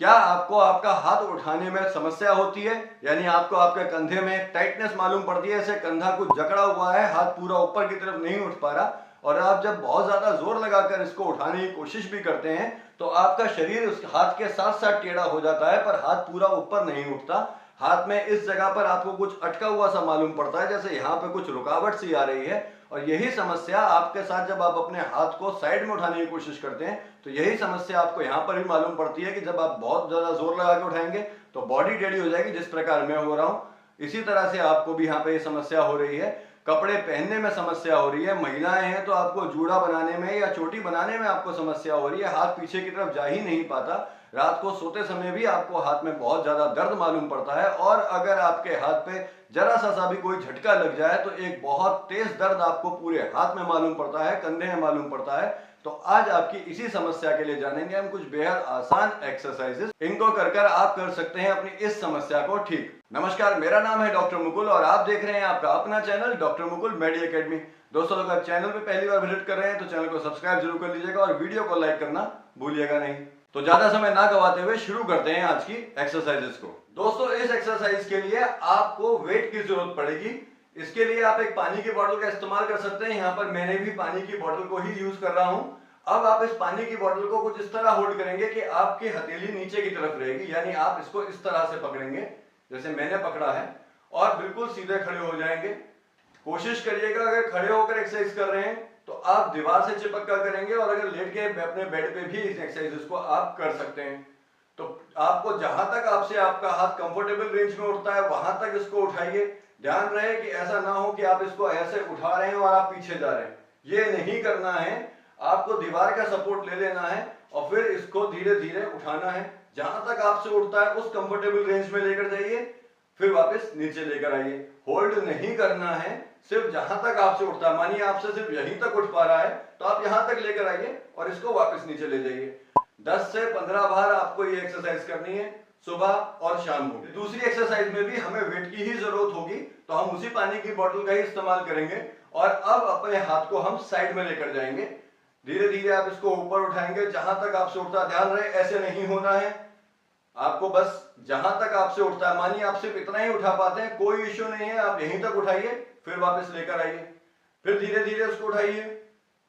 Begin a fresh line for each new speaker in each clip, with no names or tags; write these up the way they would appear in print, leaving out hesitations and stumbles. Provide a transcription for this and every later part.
क्या आपको आपका हाथ उठाने में समस्या होती है? यानी आपको आपके कंधे में टाइटनेस मालूम पड़ती है, ऐसे कंधा कुछ जकड़ा हुआ है, हाथ पूरा ऊपर की तरफ नहीं उठ पा रहा और आप जब बहुत ज्यादा जोर लगाकर इसको उठाने की कोशिश भी करते हैं तो आपका शरीर उस हाथ के साथ साथ टेढ़ा हो जाता है पर हाथ पूरा ऊपर नहीं उठता। हाथ में इस जगह पर आपको कुछ अटका हुआ सा मालूम पड़ता है, जैसे यहाँ पे कुछ रुकावट सी आ रही है। और यही समस्या आपके साथ जब आप अपने हाथ को साइड में उठाने की कोशिश करते हैं तो यही समस्या आपको यहाँ पर भी मालूम पड़ती है कि जब आप बहुत ज्यादा जोर लगा के उठाएंगे तो बॉडी टेढ़ी हो जाएगी, जिस प्रकार मैं हो रहा हूं इसी तरह से आपको भी यहाँ पे ये समस्या हो रही है। कपड़े पहनने में समस्या हो रही है, महिलाएं हैं तो आपको जूड़ा बनाने में या चोटी बनाने में आपको समस्या हो रही है, हाथ पीछे की तरफ जा ही नहीं पाता। रात को सोते समय भी आपको हाथ में बहुत ज्यादा दर्द मालूम पड़ता है और अगर आपके हाथ पे जरा सा भी कोई झटका लग जाए तो एक बहुत तेज दर्द आपको पूरे हाथ में मालूम पड़ता है, कंधे में मालूम पड़ता है। तो आज आपकी इसी समस्या के लिए जानेंगे हम कुछ बेहद आसान एक्सरसाइजेस, इनको कर आप कर सकते हैं अपनी इस समस्या को ठीक। नमस्कार, मेरा नाम है डॉक्टर मुकुल और आप देख रहे हैं आपका अपना चैनल डॉक्टर मुकुल मेडी एकेडमी। दोस्तों, अगर चैनल पे पहली बार विजिट कर रहे हैं तो चैनल को सब्सक्राइब जरूर कर लीजिएगा और वीडियो को लाइक करना भूलिएगा नहीं। तो ज्यादा समय ना गवाते हुए शुरू करते हैं आज की एक्सरसाइजेस को। दोस्तों, इस एक्सरसाइज के लिए आपको वेट की जरूरत पड़ेगी। इसके लिए आप एक पानी की बोतल का इस्तेमाल कर सकते हैं। यहाँ पर मैंने भी पानी की बोतल को ही यूज कर रहा हूं। अब आप इस पानी की बोतल को कुछ इस तरह होल्ड करेंगे कि आपकी हथेली नीचे की तरफ रहेगी, यानी आप इसको इस तरह से पकड़ेंगे जैसे मैंने पकड़ा है और बिल्कुल सीधे खड़े हो जाएंगे। कोशिश करिएगा अगर खड़े होकर एक्सरसाइज कर रहे हैं तो आप दीवार से चिपक कर करेंगे और अगर लेट के अपने बेड पे भी इस एक्सरसाइजेस को आप कर सकते हैं। तो आपको जहां तक आपसे आपका हाथ कंफर्टेबल रेंज में उठता है वहां तक इसको उठाइए। ध्यान रहे कि ऐसा ना हो कि आप इसको ऐसे उठा रहे हैं और आप पीछे जा रहे हैं, ये नहीं करना है। आपको दीवार का सपोर्ट ले लेना है और फिर इसको धीरे धीरे उठाना है। जहां तक आपसे उठता है उस कंफर्टेबल रेंज में लेकर जाइए, फिर वापस नीचे लेकर आइए। होल्ड नहीं करना है, सिर्फ जहां तक आपसे उठता है, मानिए आपसे सिर्फ यहीं तक उठ पा रहा है तो आप यहां तक लेकर आइए और इसको वापस नीचे ले जाइए। 10 से 15 बार आपको ये एक्सरसाइज करनी है, सुबह और शाम को। दूसरी एक्सरसाइज में भी हमें वेट की ही जरूरत होगी तो हम उसी पानी की बोतल का ही इस्तेमाल करेंगे और अब अपने हाथ को हम साइड में लेकर जाएंगे। धीरे धीरे आप इसको ऊपर उठाएंगे जहां तक आपसे उठता है। ध्यान रहे ऐसे नहीं होना है, आपको बस जहां तक आपसे उठता है, मानिए आप सिर्फ इतना ही उठा पाते हैं, कोई इश्यू नहीं है, आप यहीं तक उठाइए फिर वापस लेकर आइए। फिर धीरे धीरे उसको उठाइए,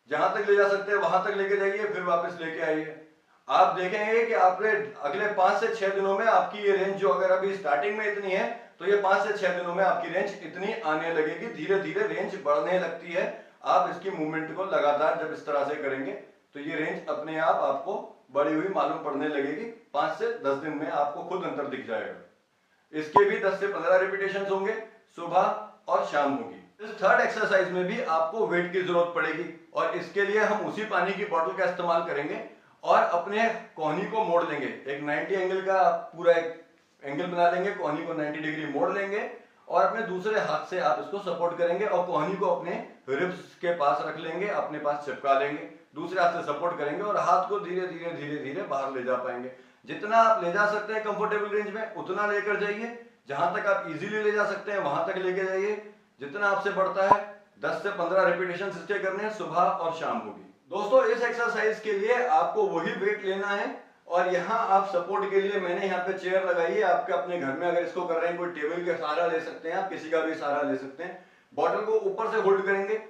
जहां तक ले जा सकते हैं वहां तक लेके जाइए, फिर वापस लेके आइए। आप देखेंगे कि आपने अगले 5 से 6 दिनों में आपकी ये रेंज जो अगर अभी स्टार्टिंग में इतनी है तो ये 5 से 6 दिनों में आपकी रेंज इतनी आने लगेगी। धीरे धीरे रेंज बढ़ने लगती है। आप इसकी मूवमेंट को लगातार जब इस तरह से करेंगे तो ये रेंज अपने आप आपको बढ़ी हुई मालूम पड़ने लगेगी। 5 से 10 दिन में आपको खुद अंतर दिख जाएगा। इसके भी 10 से 15 रिपीटेशन होंगे, सुबह और शाम होगी। इस थर्ड एक्सरसाइज में भी आपको वेट की जरूरत पड़ेगी और इसके लिए हम उसी पानी की बोतल का इस्तेमाल करेंगे और अपने कोहनी को मोड़ लेंगे। एक 90 एंगल का पूरा एक एंगल बना लेंगे, कोहनी को 90 डिग्री मोड़ लेंगे और अपने दूसरे हाथ से आप इसको सपोर्ट करेंगे और कोहनी को अपने रिब्स के पास रख लेंगे, अपने पास चिपका लेंगे, दूसरे हाथ से सपोर्ट करेंगे और हाथ को धीरे धीरे धीरे धीरे बाहर ले जा पाएंगे। जितना आप ले जा सकते हैं कंफर्टेबल रेंज में उतना लेकर जाइए। जहां तक आप इजीली ले जा सकते हैं वहां तक लेके जाइए। जितना आपसे बढ़ता है 10 से 15 रिपीटेशन इसके करने हैं, सुबह और शाम होगी। दोस्तों, इस एक्सरसाइज के लिए आपको वही वेट लेना है और यहाँ आप सपोर्ट के लिए मैंने यहाँ पे चेयर लगाई है। आपके अपने घर में अगर इसको कर रहे हैं कोई टेबल का सहारा ले सकते हैं, आप किसी का भी सहारा ले सकते हैं। बॉटल को ऊपर से होल्ड करेंगे,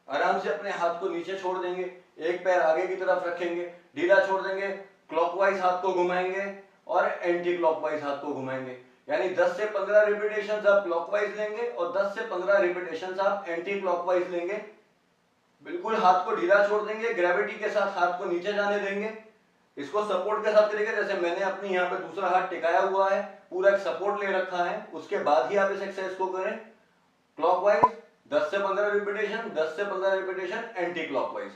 आराम से अपने हाथ को नीचे छोड़ देंगे, एक पैर आगे की तरफ रखेंगे, ढीला छोड़ देंगे, क्लॉकवाइज हाथ को घुमाएंगे और एंटी क्लॉकवाइज हाथ को घुमाएंगे। यानी 10 से 15 रिपीटेशंस आप क्लॉकवाइज लेंगे और 10 से 15 रिपीटेशंस आप एंटी क्लॉकवाइज लेंगे। बिल्कुल हाथ को ढीला छोड़ देंगे, ग्रेविटी के साथ हाथ को नीचे जाने देंगे। इसको सपोर्ट के साथ करेंगे, जैसे मैंने अपनी यहाँ पे दूसरा हाथ टिकाया हुआ है, पूरा एक सपोर्ट ले रखा है। उसके बाद ही आप इस एक्सरसाइज को करें क्लॉकवाइज 10 से 15 रिपीटेशन, 10 से 15 रिपीटेशन एंटी क्लॉकवाइज।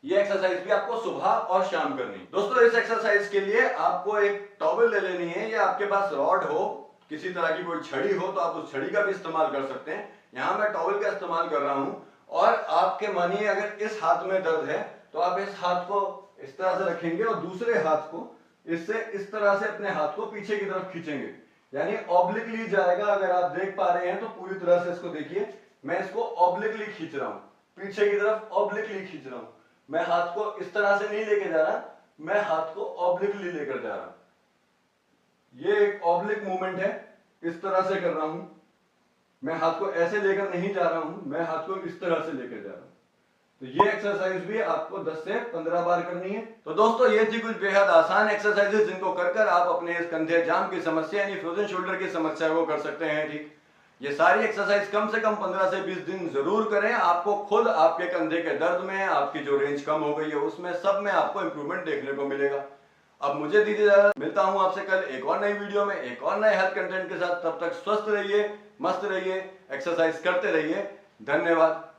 ये एक्सरसाइज भी आपको सुबह और शाम करनी है। दोस्तों, इस एक्सरसाइज के लिए आपको एक टॉवल ले लेनी है या आपके पास रॉड हो, किसी तरह की कोई छड़ी हो तो आप उस छड़ी का भी इस्तेमाल कर सकते हैं। यहाँ मैं टॉवल का इस्तेमाल कर रहा हूँ और आपके मानिए अगर इस हाथ में दर्द है तो आप इस हाथ को इस तरह से रखेंगे और दूसरे हाथ को इससे इस तरह से अपने हाथ को पीछे की तरफ खींचेंगे, यानी ऑब्लिकली जाएगा। अगर आप देख पा रहे हैं तो पूरी तरह से इसको देखिए, मैं इसको ऑब्लिकली खींच रहा हूं, पीछे की तरफ ऑब्लिकली खींच रहा हूं। मैं हाथ को इस तरह से नहीं लेके जा रहा, मैं हाथ को ऑब्लिकली लेकर जा रहा हूं। ये एक ऑब्लिक मूवमेंट है, इस तरह से कर रहा हूं। मैं हाथ को ऐसे लेकर नहीं जा रहा हूं, मैं हाथ को इस तरह से लेकर जा रहा हूं। तो ये एक्सरसाइज भी आपको 10 से 15 बार करनी है। तो दोस्तों ये थी कुछ बेहद आसान एक्सरसाइजेस जिनको कर कर आप अपने इस कंधे जाम की समस्या यानी फ्रोजन शोल्डर की समस्या को कर सकते हैं ठीक। ये सारी एक्सरसाइज कम से कम 15 से 20 दिन जरूर करें। आपको खुद आपके कंधे के दर्द में, आपकी जो रेंज कम हो गई है उसमें सब में आपको इंप्रूवमेंट देखने को मिलेगा। अब मुझे दीजिए इजाजत, मिलता हूं आपसे कल एक और नई वीडियो में एक और नए हेल्थ कंटेंट के साथ। तब तक स्वस्थ रहिए, मस्त रहिए, एक्सरसाइज करते रहिए। धन्यवाद।